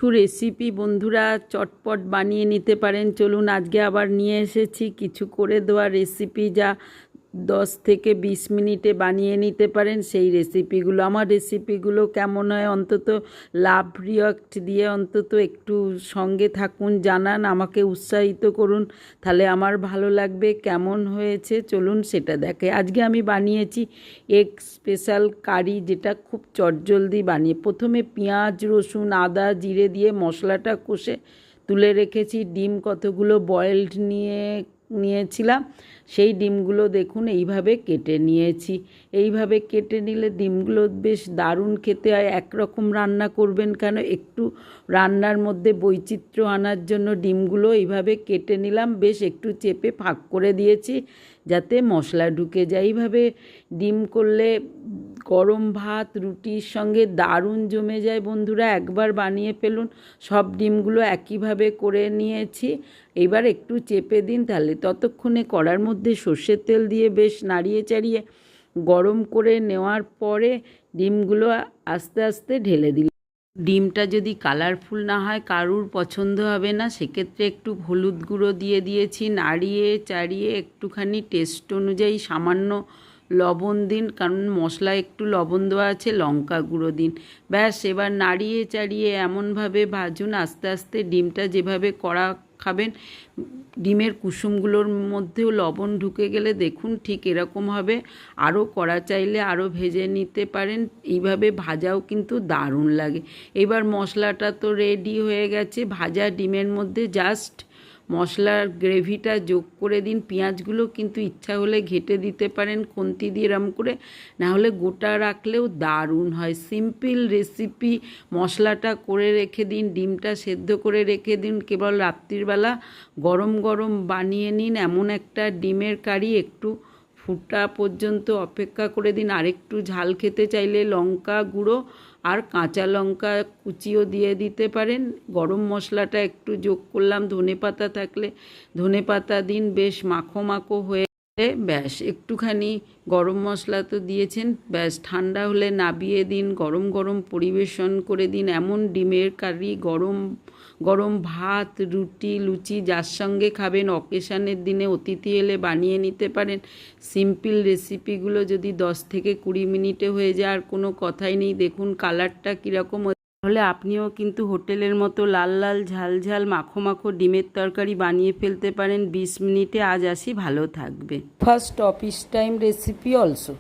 Recipe বন্ধুরা চটপট বানিয়ে নিতে পারেন। চলুন আজকে আবার নিয়ে এসেছি কিছু করে দেওয়া রেসিপি, যা 10 থেকে 20 মিনিটে বানিয়ে নিতে পারেন সেই রেসিপিগুলো। আমার রেসিপিগুলো কেমন হয় অন্তত লাভ রিয়াক্ট দিয়ে অন্তত একটু সঙ্গে থাকুন, জানান, আমাকে উৎসাহিত করুন, তাহলে আমার ভালো লাগবে। কেমন হয়েছে চলুন সেটা দেখে। আজকে আমি বানিয়েছি এগ স্পেশাল কারি, যেটা খুব চটজলদি বানিয়ে। প্রথমে পেঁয়াজ, রসুন, আদা, জিরে দিয়ে মশলাটা কষে তুলে রেখেছি। ডিম কতগুলো বয়েলড নিয়েছিলাম, সেই ডিমগুলো দেখুন এইভাবে কেটে নিয়েছি। এইভাবে কেটে নিলে ডিমগুলো বেশ দারুণ খেতে হয়। একরকম রান্না করবেন কেন, একটু রান্নার মধ্যে বৈচিত্র্য আনার জন্য ডিমগুলো এইভাবে কেটে নিলাম। বেশ একটু চেপে ফাঁক করে দিয়েছি যাতে মশলা ঢুকে যায়। এইভাবে ডিম করলে গরম ভাত, রুটির সঙ্গে দারুণ জমে যায়। বন্ধুরা একবার বানিয়ে ফেলুন। সব ডিমগুলো একইভাবে করে নিয়েছি। এবার একটু চেপে দিন, তাহলে ততক্ষণে কড়ার মধ্যে সর্ষের তেল দিয়ে বেশ নাড়িয়ে চাড়িয়ে গরম করে নেওয়ার পরে ডিমগুলো আস্তে আস্তে ঢেলে দিন। ডিমটা যদি কালারফুল না হয় কারুর পছন্দ হবে না, সেক্ষেত্রে একটু হলুদ গুঁড়ো দিয়ে দিয়েছি। নাড়িয়ে চাড়িয়ে একটুখানি টেস্ট অনুযায়ী সামান্য লবণ দিন, কারণ মশলায় একটু লবণ দেওয়া আছে, লঙ্কা গুঁড়ো দিন। ব্যাস, এবার নাড়িয়ে চাড়িয়ে এমনভাবে ভাজুন আস্তে আস্তে। ডিমটা যেভাবে কড়া খাবেন, ডিমের কুসুমগুলোর মধ্যেও লবণ ঢুকে গেলে দেখুন ঠিক এরকম হবে। আরও কড়া চাইলে আরও ভেজে নিতে পারেন। এইভাবে ভাজাও কিন্তু দারুণ লাগে। এবার মশলাটা তো রেডি হয়ে গেছে। ভাজা ডিমের মধ্যে জাস্ট মশলার গ্রেভিটা যোগ করে দিন। পেঁয়াজগুলো কিন্তু ইচ্ছা হলে ঘেটে দিতে পারেন খুন্তি দিয়ে এরম করে, না হলে গোটা রাখলেও দারুণ হয়। Simple recipe. মশলাটা করে রেখে দিন, ডিমটা সেদ্ধ করে রেখে দিন, কেবল রাত্রিবেলা গরম গরম বানিয়ে নিন এমন একটা ডিমের কারি। একটু ফুটা পর্যন্ত অপেক্ষা করে দিন। আরেকটু ঝাল খেতে চাইলে লঙ্কা গুঁড়ো আর কাঁচা লঙ্কা কুচিও দিয়ে দিতে পারেন। গরম মশলাটা একটু যোগ করলাম, ধনেপাতা থাকলে ধনেপাতা দিন। বেশ মাখো মাখো হয়ে ব্যাস, একটুখানি গরম মশলা তো দিয়েছেন, ব্যাস ঠান্ডা হলে নাবিয়ে দিন, গরম গরম পরিবেশন করে দিন। এমন ডিমের কারি গরম গরম ভাত, রুটি, লুচি যার সঙ্গে খাবেন, অকেশানের দিনে অতিথি এলে বানিয়ে নিতে পারেন। সিম্পল রেসিপিগুলো যদি 10 থেকে 20 মিনিটে হয়ে যায় আর কোনো কথাই নেই। দেখুন কালারটা কীরকম, তাহলে আপনিও কিন্তু হোটেলের মতো লাল লাল ঝাল ঝাল মাখো মাখো ডিমের তরকারি বানিয়ে ফেলতে পারেন 20 মিনিটে। আজ আসি, ভালো থাকবে। First office time recipe also.